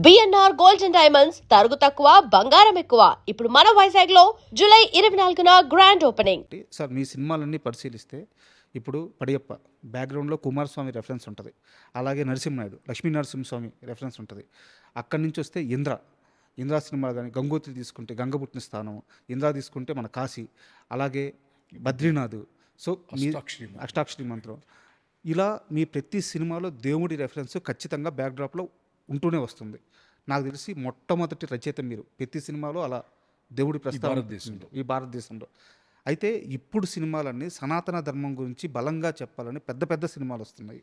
BNR gold and diamonds తరుగు తక్కువ బంగారం ఎక్కువ. ఇప్పుడు మన వైజాగ్ లో జూలై 24న గ్రాండ్ ఓపెనింగ్. సార్ మీ సినిమాలన్నీ పరిశీలిస్తే ఇప్పుడు పడియప్ప బ్యాక్గ్రౌండ్లో కుమారస్వామి రెఫరెన్స్ ఉంటుంది, అలాగే నరసింహనాయుడు లక్ష్మీ నరసింహస్వామి రెఫరెన్స్ ఉంటుంది. అక్కడి నుంచి వస్తే ఇంద్ర సినిమా కానీ, గంగోత్రి తీసుకుంటే గంగపుట్టిన స్థానం, ఇంద్ర తీసుకుంటే మన కాశీ, అలాగే బద్రీనాథ్, సో మీ అష్టాక్షరి మంత్రం, ఇలా మీ ప్రతి సినిమాలో దేవుడి రెఫరెన్స్ ఖచ్చితంగా బ్యాక్డ్రాప్లో ఉంటూనే వస్తుంది. నాకు తెలిసి మొట్టమొదటి రచయిత మీరు ప్రతి సినిమాలో అలా దేవుడి ప్రస్తావన ఈ భారతదేశంలో. అయితే ఇప్పుడు సినిమాలన్నీ సనాతన ధర్మం గురించి బలంగా చెప్పాలని పెద్ద పెద్ద సినిమాలు వస్తున్నాయి.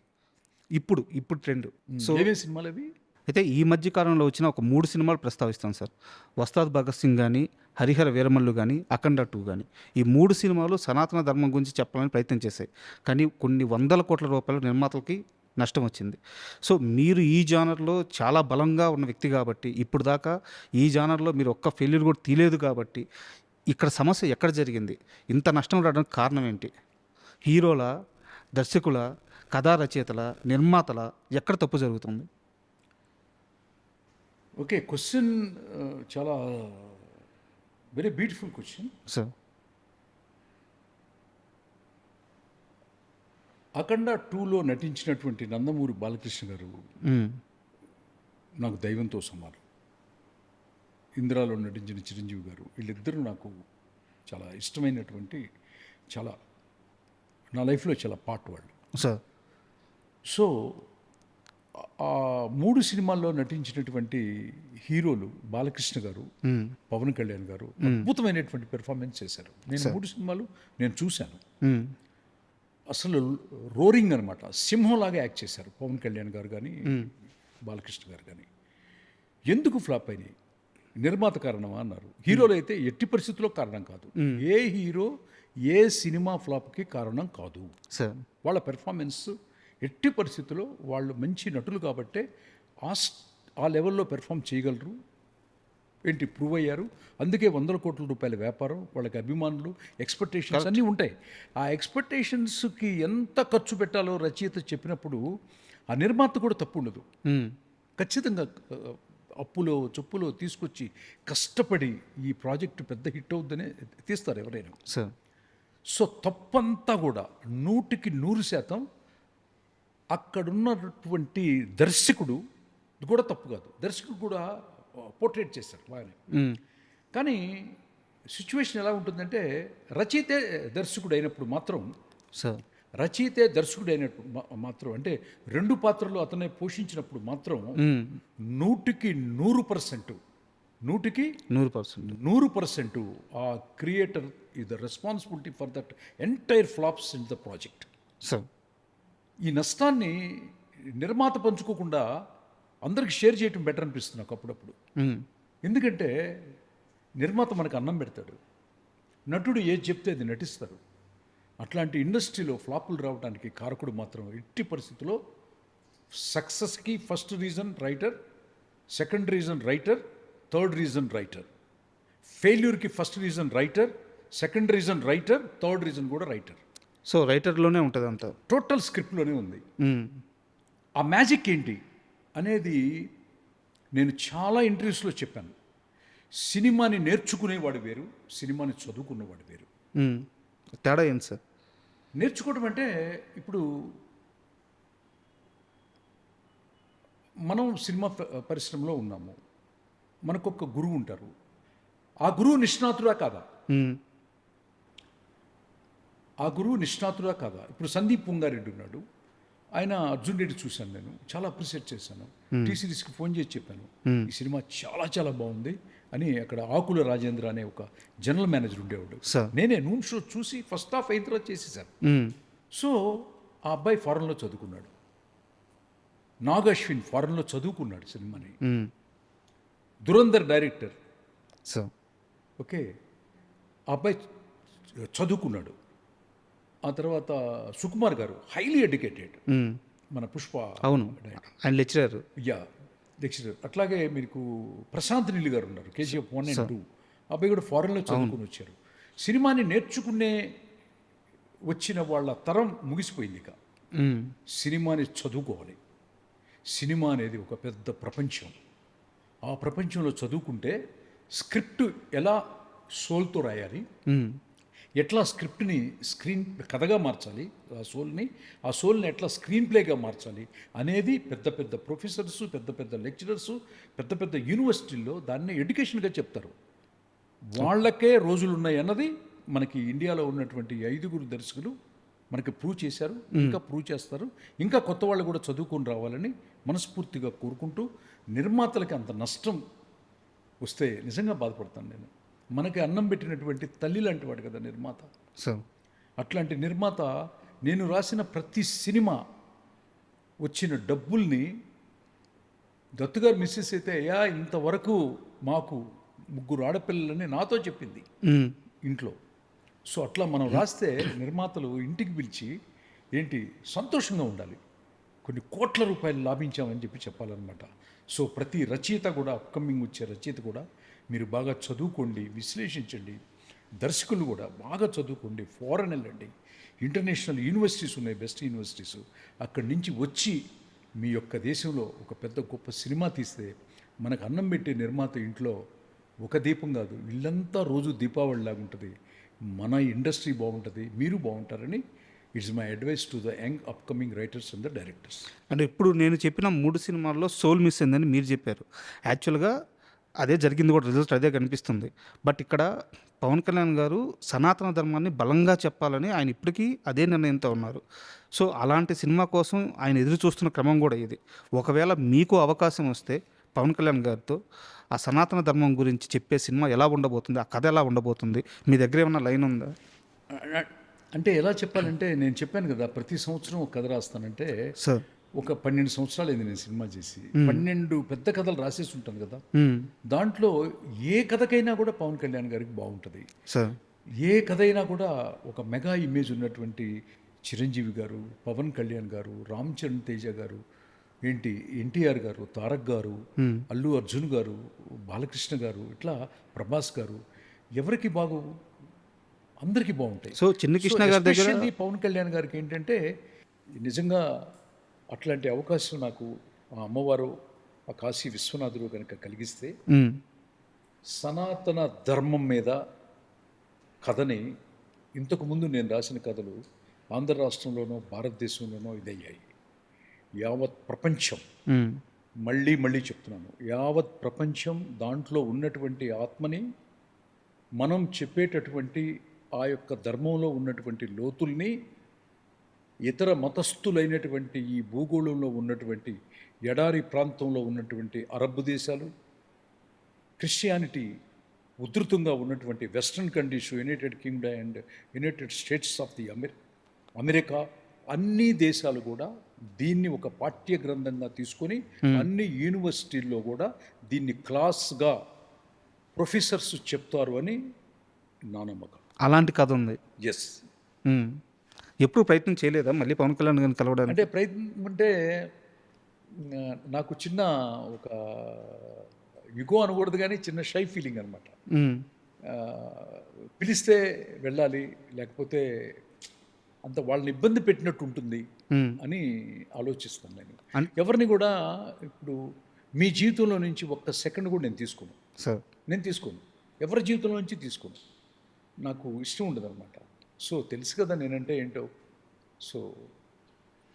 ఇప్పుడు ట్రెండ్. సో సినిమాలు అవి అయితే ఈ మధ్య కాలంలో వచ్చిన ఒక 3 సినిమాలు ప్రస్తావిస్తాను సార్. వస్తాద్ భగత్ సింగ్ కానీ, హరిహర వీరమల్లు కానీ, అఖండ 2 కానీ, ఈ 3 సినిమాలు సనాతన ధర్మం గురించి చెప్పాలని ప్రయత్నం చేశాయి. కానీ కొన్ని వందల కోట్ల రూపాయలు నిర్మాతలకి నష్టం వచ్చింది. సో మీరు ఈ జానర్లో చాలా బలంగా ఉన్న వ్యక్తి కాబట్టి, ఇప్పుడు దాకా ఈ జానర్లో మీరు ఒక్క ఫెయిల్యూర్ కూడా తీయలేదు కాబట్టి, ఇక్కడ సమస్య ఎక్కడ జరిగింది, ఇంత నష్టం రావడానికి కారణం ఏంటి? హీరోల, దర్శకుల, కథా రచయితల, నిర్మాతల ఎక్కడ తప్పు జరుగుతుంది? ఓకే, క్వశ్చన్ చాలా వెరీ బ్యూటిఫుల్ క్వశ్చన్ సార్. అఖండ 2లో నటించినటువంటి నందమూరి బాలకృష్ణ గారు నాకు దైవంతో సమానం. ఇందిరాలో నటించిన చిరంజీవి గారు, వీళ్ళిద్దరూ నాకు చాలా ఇష్టమైనటువంటి, చాలా నా లైఫ్లో చాలా పార్ట్ వాళ్ళు సార్. సో ఆ 3 సినిమాల్లో నటించినటువంటి హీరోలు బాలకృష్ణ గారు, పవన్ కళ్యాణ్ గారు అద్భుతమైనటువంటి పెర్ఫార్మెన్స్ చేశారు. నేను 3 సినిమాలు నేను చూశాను. అసలు రోరింగ్ అనమాట, సింహంలాగా యాక్ట్ చేశారు పవన్ కళ్యాణ్ గారు కానీ, బాలకృష్ణ గారు కానీ. ఎందుకు ఫ్లాప్ అయినాయి? నిర్మాత కారణమా అన్నారు. హీరోలు అయితే ఎట్టి పరిస్థితుల్లో కారణం కాదు. ఏ హీరో ఏ సినిమా ఫ్లాప్కి కారణం కాదు. వాళ్ళ పెర్ఫార్మెన్స్ ఎట్టి పరిస్థితుల్లో, వాళ్ళు మంచి నటులు కాబట్టే ఆ లెవెల్లో పెర్ఫామ్ చేయగలరు. ఏంటి ప్రూవ్ అయ్యారు. అందుకే 100 కోట్ల రూపాయల వ్యాపారం, వాళ్ళకి అభిమానులు, ఎక్స్పెక్టేషన్స్ అన్నీ ఉంటాయి. ఆ ఎక్స్పెక్టేషన్స్కి ఎంత ఖర్చు పెట్టాలో రచయిత చెప్పినప్పుడు ఆ నిర్మాత కూడా తప్పు ఉండదు. ఖచ్చితంగా అప్పులో చొప్పులో తీసుకొచ్చి కష్టపడి ఈ ప్రాజెక్టు పెద్ద హిట్ అవుద్దనే తీస్తారు ఎవరైనా. సో తప్పంతా కూడా 100కి 100% అక్కడున్నటువంటి దర్శకుడు కూడా తప్పు కాదు. దర్శకుడు కూడా పోర్ట్రేట్ చేశారు బాగానే. కానీ సిచ్యువేషన్ ఎలా ఉంటుందంటే, రచయితే దర్శకుడు అయినప్పుడు మాత్రం రచయితే దర్శకుడు అయినప్పుడు మాత్రం అంటే 2 పాత్రలు అతనే పోషించినప్పుడు మాత్రం 100కి 100% 100% ఆ creator is the responsibility for that entire flops in the project. ఈ నష్టాన్ని నిర్మాత పంచుకోకుండా అందరికి షేర్ చేయటం బెటర్ అనిపిస్తుంది నాకు అప్పుడప్పుడు. ఎందుకంటే నిర్మాత మనకు అన్నం పెడతాడు, నటుడు ఏది చెప్తే అది నటిస్తారు. అట్లాంటి ఇండస్ట్రీలో ఫ్లాపులు రావడానికి కారకుడు మాత్రం ఎట్టి పరిస్థితుల్లో సక్సెస్కి first reason writer, second reason writer, third reason writer. ఫెయిల్యూర్కి first reason writer, second reason writer, third reason కూడా రైటర్. సో రైటర్లోనే ఉంటుంది అంతా, టోటల్ స్క్రిప్ట్లోనే ఉంది. ఆ మ్యాజిక్ ఏంటి అనేది నేను చాలా ఇంటర్వ్యూస్లో చెప్పాను. సినిమాని నేర్చుకునేవాడు వేరు, సినిమాని చదువుకునేవాడు వేరు. తేడా ఏంటి సార్? నేర్చుకోవడం అంటే, ఇప్పుడు మనం సినిమా పరిశ్రమలో ఉన్నాము, మనకొక గురువు ఉంటారు. ఆ గురువు నిష్ణాతుడా కాదా? ఇప్పుడు సందీప్ పుంగారెడ్డి ఉన్నాడు, ఆయన అర్జున్ రెడ్డి చూశాను, నేను చాలా అప్రిషియేట్ చేశాను. టీ సిరీస్కి ఫోన్ చేసి చెప్పాను, ఈ సినిమా చాలా చాలా బాగుంది అని. అక్కడ ఆకుల రాజేంద్ర అనే ఒక జనరల్ మేనేజర్ ఉండేవాడు. నేనే నూన్ షో చూసి ఫస్ట్ హాఫ్ అయిన తర్వాత చేసేసాను. సో ఆ అబ్బాయి ఫారెన్లో చదువుకున్నాడు, నాగ్ అశ్విన్ ఫారెన్లో చదువుకున్నాడు సినిమాని. దురంధర్ డైరెక్టర్, ఓకే, ఆ అబ్బాయి చదువుకున్నాడు. ఆ తర్వాత సుకుమార్ గారు హైలీ ఎడ్యుకేటెడ్, మన పుష్ప, అవును ఆయన లెక్చరర్. లెక్చరర్. అట్లాగే మీకు ప్రశాంత్ నీల్ గారు ఉన్నారు, KGF 1 and 2. అబ్బాయి కూడా ఫారెన్లో చదువుకుని వచ్చారు. సినిమాని నేర్చుకునే వచ్చిన వాళ్ళ తరం ముగిసిపోయింది. ఇక సినిమాని చదువుకోవాలి. సినిమా అనేది ఒక పెద్ద ప్రపంచం. ఆ ప్రపంచంలో చదువుకుంటే స్క్రిప్ట్ ఎలా సోల్తో రాయాలి, ఎట్లా స్క్రిప్ట్ని స్క్రీన్ కథగా మార్చాలి, ఆ సోల్ని ఎట్లా స్క్రీన్ ప్లేగా మార్చాలి అనేది పెద్ద పెద్ద ప్రొఫెసర్స్, పెద్ద పెద్ద లెక్చరర్స్, పెద్ద పెద్ద యూనివర్సిటీల్లో దాన్ని ఎడ్యుకేషన్గా చెప్తారు. వాళ్ళకే రోజులు ఉన్నాయి అన్నది మనకి ఇండియాలో ఉన్నటువంటి 5 దర్శకులు మనకి ప్రూవ్ చేశారు, ఇంకా ప్రూవ్ చేస్తారు. ఇంకా కొత్త వాళ్ళు కూడా చదువుకొని రావాలని మనస్ఫూర్తిగా కోరుకుంటూ, నిర్మాతలకి అంత నష్టం వస్తే నిజంగా బాధపడతాను నేను. మనకి అన్నం పెట్టినటువంటి తల్లి లాంటి వాడు కదా నిర్మాత. సో అట్లాంటి నిర్మాత నేను రాసిన ప్రతి సినిమా వచ్చిన డబ్బుల్ని దత్తుగారు మిస్సెస్ అయితే ఇంతవరకు మాకు 3 ఆడపిల్లలని నాతో చెప్పింది ఇంట్లో. సో అట్లా మనం రాస్తే నిర్మాతలు ఇంటికి పిలిచి ఏంటి సంతోషంగా ఉండాలి, కొన్ని కోట్ల రూపాయలు లాభించామని చెప్పాలన్నమాట. సో ప్రతి రచయిత కూడా, అప్కమింగ్ వచ్చే రచయిత కూడా మీరు బాగా చదువుకోండి, విశ్లేషించండి. దర్శకులు కూడా బాగా చదువుకోండి, ఫారెన్ వెళ్ళండి, ఇంటర్నేషనల్ యూనివర్సిటీస్ ఉన్నాయి, బెస్ట్ యూనివర్సిటీస్, అక్కడి నుంచి వచ్చి మీ యొక్క దేశంలో ఒక పెద్ద గొప్ప సినిమా తీస్తే మనకు అన్నం పెట్టే నిర్మాత ఇంట్లో ఒక దీపం కాదు, ఇల్లంతా రోజు దీపావళి లాగా ఉంటుంది. మన ఇండస్ట్రీ బాగుంటుంది, మీరు బాగుంటారని it's my advice to the young upcoming writers and the directors. అంటే ఇప్పుడు నేను చెప్పిన 3 సినిమాల్లో సోల్ మిస్ అయిందని మీరు చెప్పారు. యాక్చువల్గా అదే జరిగింది కూడా, రిజల్ట్ అదే కనిపిస్తుంది. బట్ ఇక్కడ పవన్ కళ్యాణ్ గారు సనాతన ధర్మాన్ని బలంగా చెప్పాలని ఆయన ఇప్పటికీ అదే నిర్ణయంతో ఉన్నారు. సో అలాంటి సినిమా కోసం ఆయన ఎదురు చూస్తున్న క్రమం కూడా ఇది. ఒకవేళ మీకు అవకాశం వస్తే పవన్ కళ్యాణ్ గారితో ఆ సనాతన ధర్మం గురించి చెప్పే సినిమా ఎలా ఉండబోతుంది, ఆ కథ ఎలా ఉండబోతుంది, మీ దగ్గర ఏమన్నా లైన్ ఉందా? అంటే ఎలా చెప్పాలంటే, నేను చెప్పాను కదా ప్రతి సంవత్సరం ఒక కథ రాస్తానంటే, సార్ ఒక 12 సంవత్సరాలు అయింది నేను సినిమా చేసి. 12 పెద్ద కథలు రాసేసి ఉంటాను కదా. దాంట్లో ఏ కథకైనా కూడా పవన్ కళ్యాణ్ గారికి బాగుంటుంది. సార్ ఏ కథ అయినా కూడా ఒక మెగా ఇమేజ్ ఉన్నటువంటి చిరంజీవి గారు, పవన్ కళ్యాణ్ గారు, రామ్ చరణ్ తేజ గారు, ఎన్టీఆర్ గారు, తారక్ గారు, అల్లు అర్జున్ గారు, బాలకృష్ణ గారు, ఇట్లా ప్రభాస్ గారు, ఎవరికి అందరికీ బాగుంటాయి. సో చిన్న కృష్ణ గారి దగ్గర పవన్ కళ్యాణ్ గారికి ఏంటంటే నిజంగా అట్లాంటి అవకాశం నాకు ఆ అమ్మవారు, ఆ కాశీ విశ్వనాథుడు కనుక కలిగిస్తే సనాతన ధర్మం మీద కథని, ఇంతకుముందు నేను రాసిన కథలు ఆంధ్ర రాష్ట్రంలోనో భారతదేశంలోనో ఇదయ్యాయి. యావత్ ప్రపంచం, మళ్ళీ చెప్తున్నాను, యావత్ ప్రపంచం దాంట్లో ఉన్నటువంటి ఆత్మని, మనం చెప్పేటటువంటి ఆ యొక్క ధర్మంలో ఉన్నటువంటి లోతుల్ని ఇతర మతస్థులైనటువంటి ఈ భూగోళంలో ఉన్నటువంటి ఎడారి ప్రాంతంలో ఉన్నటువంటి అరబ్ దేశాలు, క్రిస్టియానిటీ ఉధృతంగా ఉన్నటువంటి western countries, United Kingdom and United states of the America, అన్ని దేశాలు కూడా దీన్ని ఒక పాఠ్య గ్రంథంగా తీసుకొని అన్ని యూనివర్సిటీల్లో కూడా దీన్ని క్లాస్గా ప్రొఫెసర్స్ చెప్తారు అని నా నమ్మకం. అలాంటి కథ ఉంది. ఎస్. ఎప్పుడు ప్రయత్నం చేయలేదా మళ్ళీ పవన్ కళ్యాణ్ గారిని కలవడానికి? అంటే ప్రయత్నం అంటే నాకు చిన్న ఒక యుగో అనకూడదు కానీ చిన్న షై ఫీలింగ్ అనమాట. పిలిస్తే వెళ్ళాలి, లేకపోతే అంత వాళ్ళని ఇబ్బంది పెట్టినట్టు ఉంటుంది అని ఆలోచిస్తాను నేను. ఎవరిని కూడా ఇప్పుడు మీ జీవితంలో నుంచి ఒక్క సెకండ్ కూడా నేను తీసుకోను. ఎవరి జీవితంలో నుంచి తీసుకోను. నాకు ఇష్టం ఉండదు అనమాట. సో తెలుసు కదా నేనంటే ఏంటో. సో